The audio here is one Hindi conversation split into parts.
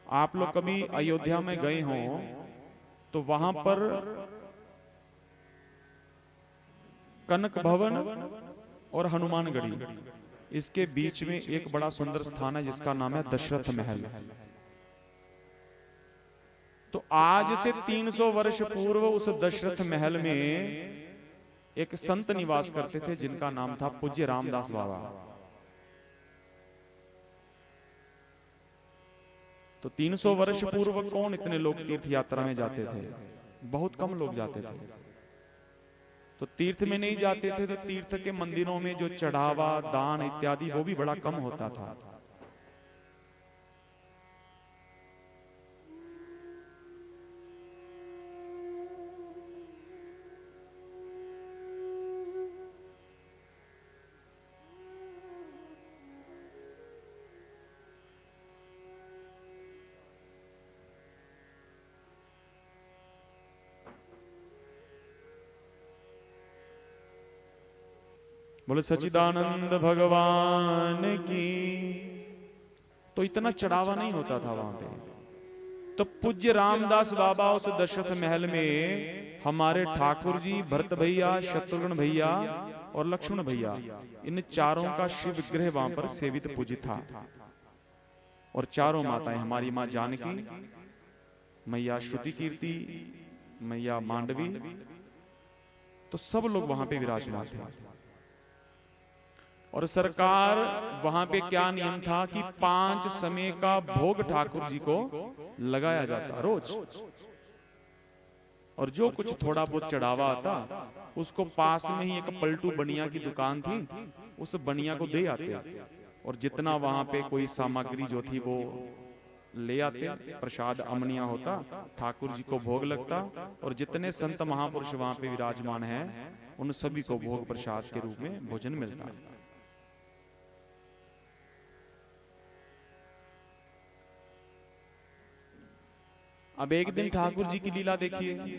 आप लोग कभी अयोध्या में गए हो तो वहां पर कनक भवन और हनुमानगढ़ी, इसके बीच में एक बड़ा सुंदर स्थान है जिसका नाम है दशरथ महल। तो आज से 300 वर्ष पूर्व उस दशरथ महल में एक संत निवास करते थे जिनका नाम था पूज्य रामदास बाबा। तो 300 वर्ष पूर्व कौन इतने लोग तीर्थ यात्रा में जाते थे? बहुत कम लोग जाते थे। तो तीर्थ में नहीं जाते थे तो तीर्थ के मंदिरों में जो चढ़ावा दान इत्यादि वो भी बड़ा कम होता था। बोले सच्चिदानंद भगवान की। तो इतना चढ़ावा नहीं होता था वहां पे। तो पूज्य रामदास बाबा उस दशरथ महल में हमारे ठाकुर जी, भरत भैया, शत्रुघ्न भैया और लक्ष्मण भैया, इन चारों का शिव विग्रह वहां पर सेवित पूजित था। और चारों माताएं, हमारी मां जानकी, मैया श्रुति कीर्ति, मैया मांडवी, तो सब लोग वहां पे विराजमान थे। और सरकार वहां पे क्या नियम था कि 5 समय का भोग ठाकुर जी को लगाया जाता रोज। और जो कुछ थोड़ा बहुत चढ़ावा आता उसको पास में ही एक पलटू बनिया की दुकान थी, उस बनिया को दे आते। और जितना वहां पे कोई सामग्री जो थी वो ले आते, प्रसाद अमनिया होता, ठाकुर जी को भोग लगता। और जितने संत महापुरुष वहां पे विराजमान हैं उन सभी को भोग प्रसाद के रूप में भोजन मिलता। अब एक दिन ठाकुर जी की लीला देखिए।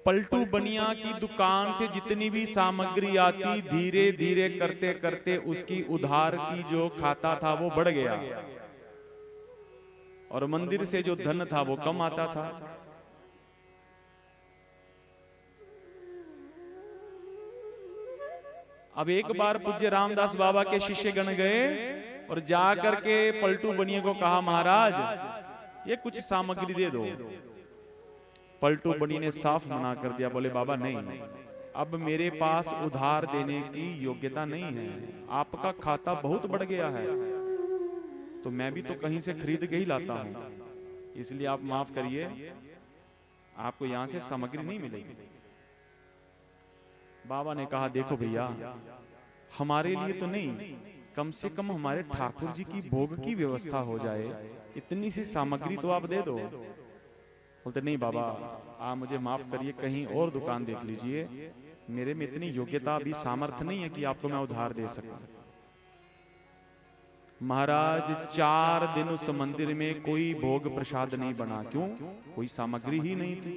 पलटू बनिया की दुकान से जितनी भी सामग्री आती, धीरे धीरे करते करते उसकी उधार की जो खाता था वो बढ़ गया और मंदिर से जो धन था वो कम आता था। अब एक बार पूज्य रामदास बाबा के शिष्य गण गए और जाकर के पलटू बनिए को कहा, महाराज ये कुछ सामग्री दे दो। पलटू बनी ने साफ मना कर दिया, बोले बाबा नहीं, अब मेरे पास उधार देने की योग्यता नहीं है, आपका खाता बहुत बढ़ गया है, तो मैं भी तो कहीं से खरीद के ही लाता हूं, इसलिए आप माफ करिए, आपको यहां से सामग्री नहीं मिलेगी। बाबा ने कहा, देखो भैया, हमारे लिए तो नहीं, कम से कम हमारे ठाकुर जी की भोग की व्यवस्था हो जाए, इतनी सी सामग्री तो आप दे दो। बोलते नहीं बाबा, आप मुझे माफ करिए, कहीं और दुकान देख लीजिए, मेरे में इतनी योग्यता अभी सामर्थ्य नहीं है कि आपको मैं उधार दे सकूं। महाराज 4 दिन उस मंदिर में कोई भोग प्रसाद नहीं बना। क्यों? कोई सामग्री ही नहीं थी।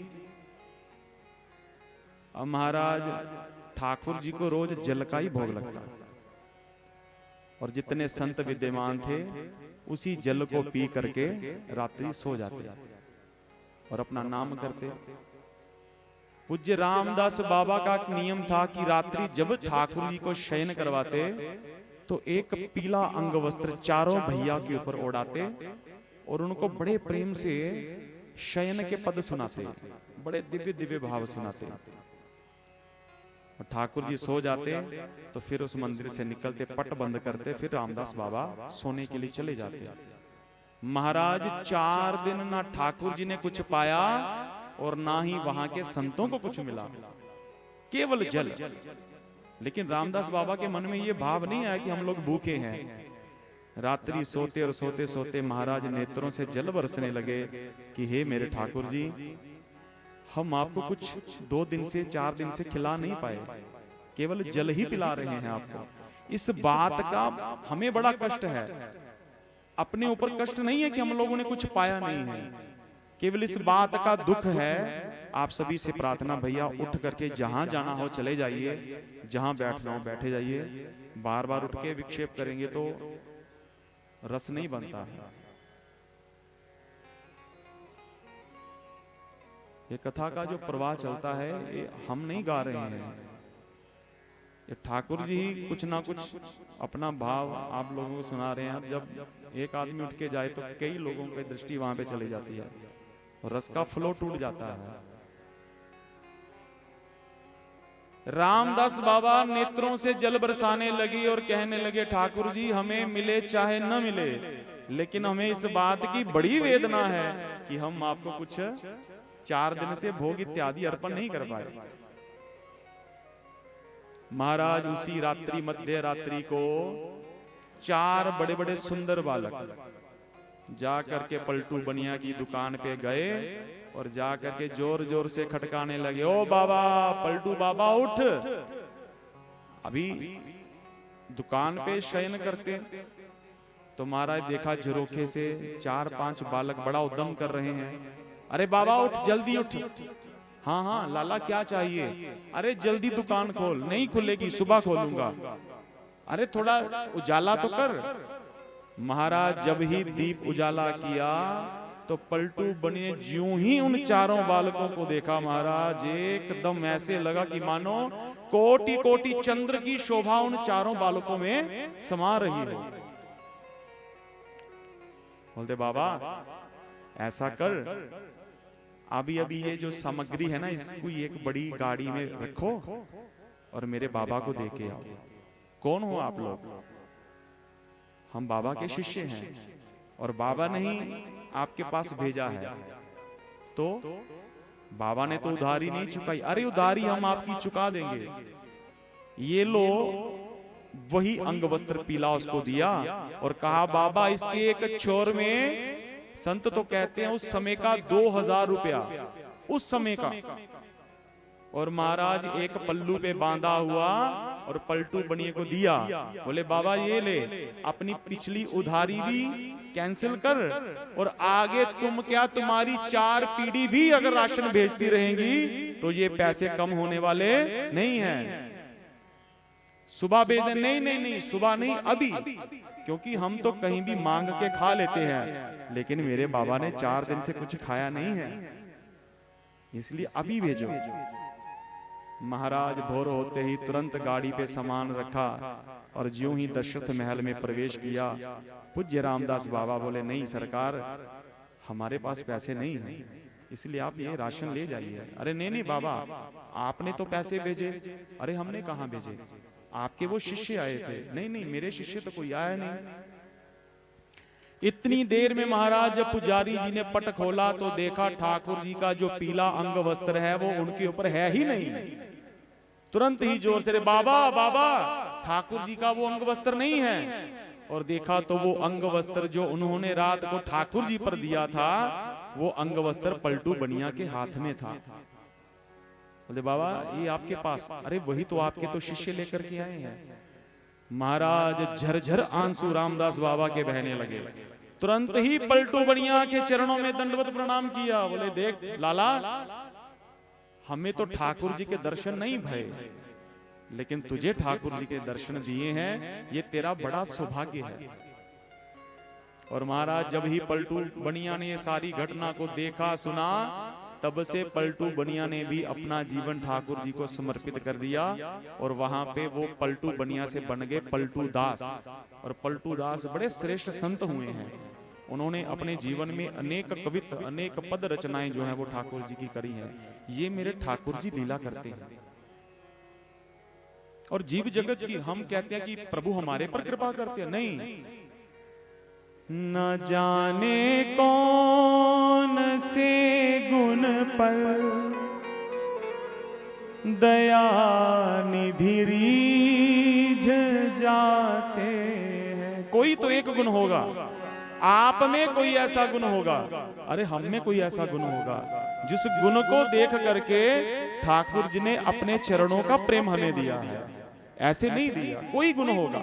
अब महाराज ठाकुर जी को रोज जल का ही भोग लगता और जितने संत विद्यमान थे उसी जल को पी करके रात्रि सो जाते और अपना नाम करते। पूज्य रामदास बाबा का नियम था कि रात्रि जब ठाकुर जी को शयन करवाते तो एक पीला अंग वस्त्र चारों भैया के ऊपर ओढ़ाते और उनको बड़े प्रेम से शयन के पद सुनाते, बड़े दिव्य दिव्य भाव सुनाते। और ठाकुर जी सो जाते तो फिर उस मंदिर से निकलते, पट बंद करते, फिर रामदास बाबा सोने के लिए चले जाते। महाराज 4 दिन ना ठाकुर जी ने कुछ पाया और ना ही वहां के संतों को कुछ मिला, केवल जल। लेकिन रामदास बाबा के मन में ये भाव नहीं आया कि हम लोग भूखे हैं। रात्रि सोते और सोते सोते महाराज नेत्रों से जल बरसने लगे कि हे मेरे ठाकुर जी, हम आपको कुछ 2 दिन से 4 दिन से खिला नहीं पाए, केवल जल ही पिला रहे हैं आपको। इस बात का हमें बड़ा कष्ट है। अपने ऊपर कष्ट नहीं है कि हम लोगों ने कुछ पाया नहीं है, केवल इस बात का दुख है। आप सभी से प्रार्थना, भैया उठ करके जहां जाना हो चले जाइए, जहां बैठना हो बैठे जाइए। बार बार उठ के विक्षेप करेंगे तो रस नहीं बनता है। ये कथा का जो प्रवाह चलता है ये हम नहीं गा रहे हैं, ये ठाकुर जी ही कुछ ना कुछ अपना भाव आप लोगों को सुना रहे हैं। जब एक आदमी उठ के जाए तो कई लोगों की दृष्टि वहां पे चली जाती है और रस का फ्लो टूट जाता है। रामदास बाबा नेत्रों से जल बरसाने लगी और कहने लगे, ठाकुर जी हमें मिले चाहे न मिले, लेकिन हमें इस बात की बड़ी वेदना है कि हम आपको कुछ 4 दिन से भोग इत्यादि अर्पण नहीं कर पाए। महाराज उसी रात्रि मध्य रात्रि को 4 बड़े बड़े सुंदर बालक जा करके पलटू बनिया की दुकान पे गए और जा करके जोर जोर से खटकाने लगे, ओ बाबा, पलटू बाबा उठ। अभी दुकान पे शयन करते तो महाराज देखा झरोखे से 4-5 बालक बड़ा उद्यम कर रहे हैं। अरे बाबा उठ, जल्दी उठ। हाँ हाँ लाला क्या चाहिए? अरे जल्दी दुकान खोल। नहीं खुलेगी, सुबह खोलूंगा। अरे थोड़ा उजाला तो कर। महाराज जब ही दीप उजाला किया तो पलटू बनी ने ज्यों ही उन 4 बालकों को देखा, महाराज एकदम ऐसे लगा कि मानो कोटि कोटि चंद्र की शोभा उन 4 बालकों में समा रही है। बोलते बाबा ऐसा कर, अभी अभी ये जो सामग्री है ना इसको एक बड़ी गाड़ी में रखो और मेरे बाबा को दे के आओ। कौन हो आप लोग? हम बाबा के शिष्य हैं और बाबा ने ही आपके पास भेजा है। तो बाबा ने तो उधारी नहीं चुकाई। अरे उधारी हम आपकी चुका देंगे। ये लो, वही अंग वस्त्र पीला उसको दिया और कहा बाबा इसके एक छोर में, संत तो कहते हैं उस समय का 2000 रुपया, उस समय का। और महाराज एक पल्लू पे बांधा हुआ और पलटू बनिए को दिया। बोले बाबा ये ले, अपनी पिछली उधारी भी कैंसिल कर और आगे तुम क्या, तुम्हारी 4 पीढ़ी भी अगर राशन भेजती रहेंगी तो ये पैसे कम होने वाले नहीं हैं। सुबह भेज दे। नहीं नहीं नहीं, सुबह नहीं, अभी, क्योंकि हम तो कहीं भी मांग के खा लेते हैं, लेकिन मेरे बाबा ने 4 दिन से कुछ खाया नहीं है, इसलिए अभी भेजो। महाराज भोर होते ही तुरंत गाड़ी पे सामान रखा और ज्यों ही दशरथ महल में प्रवेश किया। पूज्य रामदास बाबा बोले नहीं सरकार, हमारे पास पैसे नहीं हैं, इसलिए आप ये राशन ले जाइए। अरे नहीं नहीं बाबा, आपने तो पैसे भेजे। अरे हमने कहाँ भेजे, आपके वो शिष्य आए थे। नहीं नहीं, मेरे शिष्य तो कोई आया नहीं। इतनी देर में महाराज जब पुजारी जी ने पट खोला तो देखा ठाकुर जी का जो पीला अंग वस्त्र है वो उनके ऊपर है ही नहीं। तुरंत ही जोर से बाबा बाबा, ठाकुर जी का वो अंग वस्त्र नहीं है। और देखा तो वो अंग वस्त्र जो उन्होंने रात को ठाकुर जी पर दिया था, वो अंग वस्त्र पलटू बनिया के हाथ में था। बोले बाबा ये आपके पास? अरे वही तो आपके तो शिष्य लेकर के आए हैं। महाराज झरझर आंसू रामदास बाबा के बहने लगे। तुरंत ही पलटू बनिया के चरणों में दंडवत प्रणाम किया। बोले देख लाला, हमें तो ठाकुर जी के दर्शन नहीं भये, लेकिन तुझे ठाकुर जी के दर्शन दिए हैं, ये तेरा बड़ा सौभाग्य है। और महाराज जब ही पलटू बनिया ने ये सारी घटना को देखा सुना, तब से पलटू बनिया ने भी अपना जीवन ठाकुर जी को समर्पित कर दिया और वहां पे वो पलटू बनिया से बन गए पलटू दास। और पलटू दास बड़े श्रेष्ठ संत हुए हैं। उन्होंने अपने जीवन में अनेक कवित्त, अनेक पद रचनाएं जो हैं वो ठाकुर जी की करी हैं। ये मेरे ठाकुर जी लीला करते हैं। और जीव जगत की हम कहते हैं कि प्रभु हमारे पर कृपा करते हैं, नहीं, न जाने कौन से गुण पर दया निधि रीझ जाते हैं। कोई तो एक गुण होगा, आप में कोई ऐसा गुण होगा, अरे हम में कोई ऐसा गुण होगा जिस गुण को देख करके ठाकुर जी ने अपने चरणों का प्रेम हमें दिया है। ऐसे नहीं दिया, कोई गुण होगा।